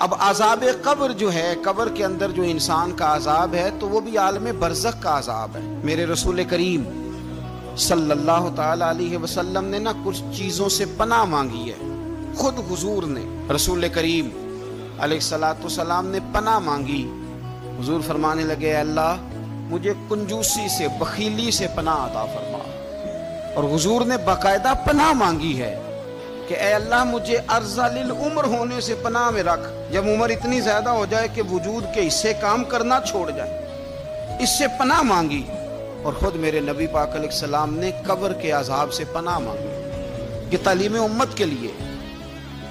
اب عذاب قبر جو ہے، قبر کے اندر جو انسان کا عذاب ہے تو وہ بھی عالم برزخ کا عذاب ہے۔ میرے رسول کریم صلی اللہ تعالی علیہ وسلم نے کچھ چیزوں سے پناہ مانگی ہے۔ خود حضور نے، رسول کریم علیہ الصلوۃ والسلام نے پناہ مانگی۔ حضور فرمانے لگے اے اللہ مجھے کنجوسی سے، بخیلی سے پناہ عطا فرما۔ اور حضور نے باقاعدہ پناہ مانگی ہے کہ اے اللہ مجھے ارذل العمر ہونے سے پناہ میں رکھ، جب عمر اتنی زیادہ ہو جائے کہ وجود کے حصے کام کرنا چھوڑ جائے، اس سے پناہ مانگی۔ اور خود میرے نبی پاک علیہ السلام نے قبر کے عذاب سے پناہ مانگی، کہ تعلیم امت کے لیے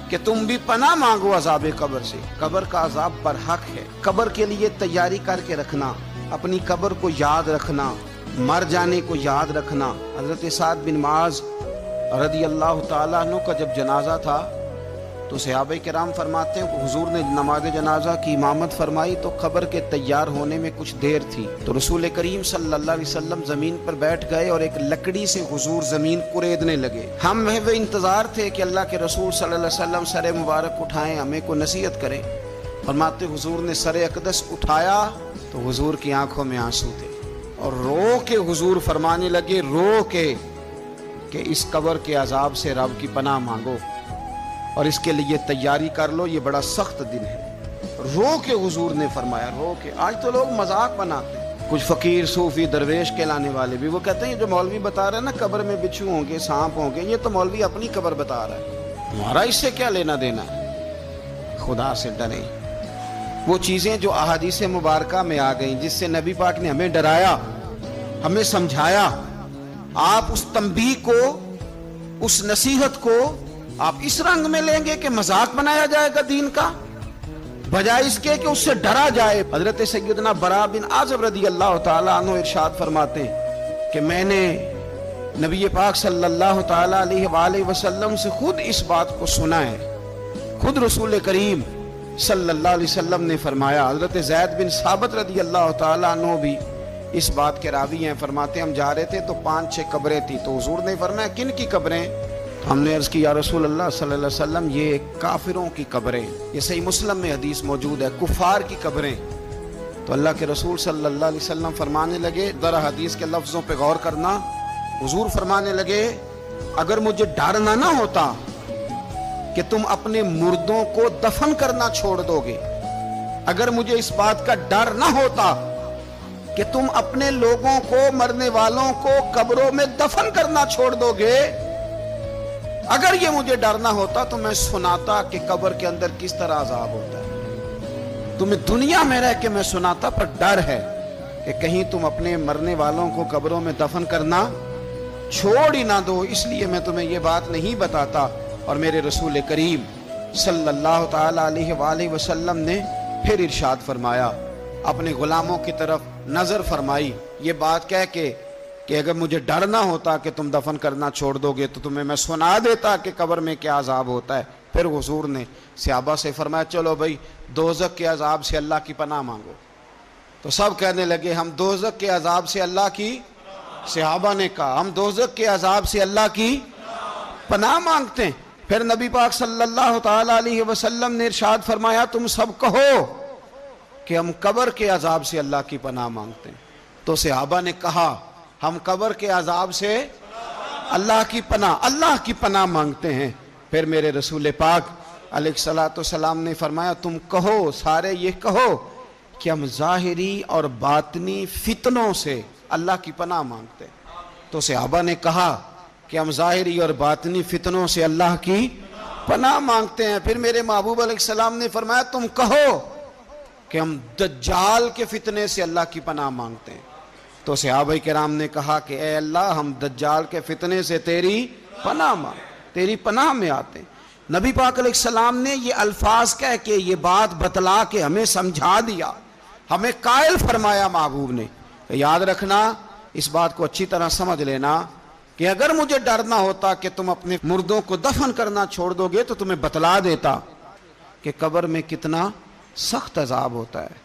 کہ تم بھی پناہ مانگو عذاب قبر سے۔ قبر کا عذاب برحق ہے۔ قبر کے لیے تیاری کر کے رکھنا، اپنی قبر کو یاد رکھنا، مر جانے کو یاد رکھنا۔ حضرت سعد بن معاذ رضی اللہ تعالیٰ عنہ کا جب جنازہ تھا تو صحابہ کرام فرماتے ہیں کہ حضور نے نماز جنازہ کی امامت فرمائی تو قبر کے تیار ہونے میں کچھ دیر تھی، تو رسول کریم صلی اللہ علیہ وسلم زمین پر بیٹھ گئے اور ایک لکڑی سے حضور زمین کریدنے لگے۔ ہم محو انتظار تھے کہ اللہ کے رسول صلی اللہ علیہ وسلم سر مبارک اٹھائیں، ہمیں کو نصیحت کریں۔ فرماتے حضور نے سر اقدس اٹھایا تو حضور کی آنکھوں میں آنسو تھے، اور رو کے حضور فرمانے لگے، رو کے کہ اس قبر کے عذاب سے رب کی پناہ مانگو اور اس کے لیے تیاری کر لو، یہ بڑا سخت دن ہے۔ رو کے حضور نے فرمایا، رو کے۔ آج تو لوگ مذاق بناتے ہیں، کچھ فقیر صوفی درویش کہلانے والے بھی، وہ کہتے ہیں جو مولوی بتا رہا ہے نا قبر میں بچھو ہوں گے، سانپ ہوں گے، یہ تو مولوی اپنی قبر بتا رہا ہے، تمہارا اس سے کیا لینا دینا۔ خدا سے ڈریں۔ وہ چیزیں جو احادیث مبارکہ میں آ گئیں، جس سے نبی پاک نے ہمیں ڈرایا، ہمیں سمجھایا، آپ اس تنبیہ کو، اس نصیحت کو آپ اس رنگ میں لیں گے کہ مذاق بنایا جائے گا دین کا، بجائے اس کے کہ اس سے ڈرا جائے۔ حضرت سیدنا براء بن عازب رضی اللہ تعالیٰ عنہ ارشاد فرماتے ہیں کہ میں نے نبی پاک صلی اللہ تعالیٰ علیہ وآلہ وسلم سے خود اس بات کو سنا ہے۔ خود رسول کریم صلی اللہ علیہ وسلم نے فرمایا۔ حضرت زید بن ثابت رضی اللہ تعالیٰ عنہ بھی اس بات کے راوی ہیں، فرماتے ہم جا رہے تھے تو 5-6 قبریں تھی، تو حضور نے فرمایا کن کی قبریں؟ ہم نے عرض کی یا رسول اللہ صلی اللہ علیہ وسلم یہ کافروں کی قبریں، یہ صحیح مسلم میں حدیث موجود ہے، کفار کی قبریں۔ تو اللہ کے رسول صلی اللہ علیہ وسلم فرمانے لگے، ذرا حدیث کے لفظوں پہ غور کرنا، حضور فرمانے لگے اگر مجھے ڈر نہ ہوتا کہ تم اپنے مردوں کو دفن کرنا چھوڑ دو گے، اگر مجھے اس بات کا ڈر نہ ہوتا کہ تم اپنے لوگوں کو، مرنے والوں کو قبروں میں دفن کرنا چھوڑ دو گے، اگر یہ مجھے ڈر نہ ہوتا تو میں سناتا کہ قبر کے اندر کس طرح عذاب ہوتا ہے۔ تمہیں دنیا میں رہ کے میں سناتا، پر ڈر ہے کہ کہیں تم اپنے مرنے والوں کو قبروں میں دفن کرنا چھوڑ ہی نہ دو، اس لیے میں تمہیں یہ بات نہیں بتاتا۔ اور میرے رسول کریم صلی اللہ تعالی علیہ وآلہ وسلم نے پھر ارشاد فرمایا، اپنے غلاموں کی طرف نظر فرمائی، یہ بات کہہ کے کہ اگر مجھے ڈر نہ ہوتا کہ تم دفن کرنا چھوڑ دو گے تو تمہیں میں سنا دیتا کہ قبر میں کیا عذاب ہوتا ہے۔ پھر حضور نے صحابہ سے فرمایا چلو بھائی دوزخ کے عذاب سے اللہ کی پناہ مانگو۔ تو سب کہنے لگے ہم دوزخ کے عذاب سے اللہ کی، صحابہ نے کہا ہم دوزخ کے عذاب سے اللہ کی پناہ مانگتے ہیں۔ پھر نبی پاک صلی اللہ تعالی علیہ وسلم نے ارشاد فرمایا تم سب کہو کہ ہم قبر کے عذاب سے اللہ کی پناہ مانگتے ہیں۔ تو صحابہ نے کہا ہم قبر کے عذاب سے اللہ کی پناہ مانگتے ہیں۔ پھر میرے رسول پاک علیہ الصلوۃ والسلام نے فرمایا تم کہو، سارے یہ کہو کہ ہم ظاہری اور باطنی فتنوں سے اللہ کی پناہ مانگتے ہیں۔ تو صحابہ نے کہا کہ ہم ظاہری اور باطنی فتنوں سے اللہ کی پناہ مانگتے ہیں۔ پھر میرے محبوب علیہ السلام نے فرمایا تم کہو کہ ہم دجال کے فتنے سے اللہ کی پناہ مانگتے ہیں۔ تو صحابہ کرام نے کہا کہ اے اللہ ہم دجال کے فتنے سے تیری پناہ تیری پناہ میں آتے ہیں۔ نبی پاک علیہ السلام نے یہ الفاظ کہہ کے یہ بات بتلا کے ہمیں سمجھا دیا، ہمیں قائل فرمایا محبوب نے۔ یاد رکھنا، اس بات کو اچھی طرح سمجھ لینا کہ اگر مجھے ڈر نہ ہوتا کہ تم اپنے مردوں کو دفن کرنا چھوڑ دو گے تو تمہیں بتلا دیتا کہ قبر میں کتنا سخت عذاب ہوتا ہے۔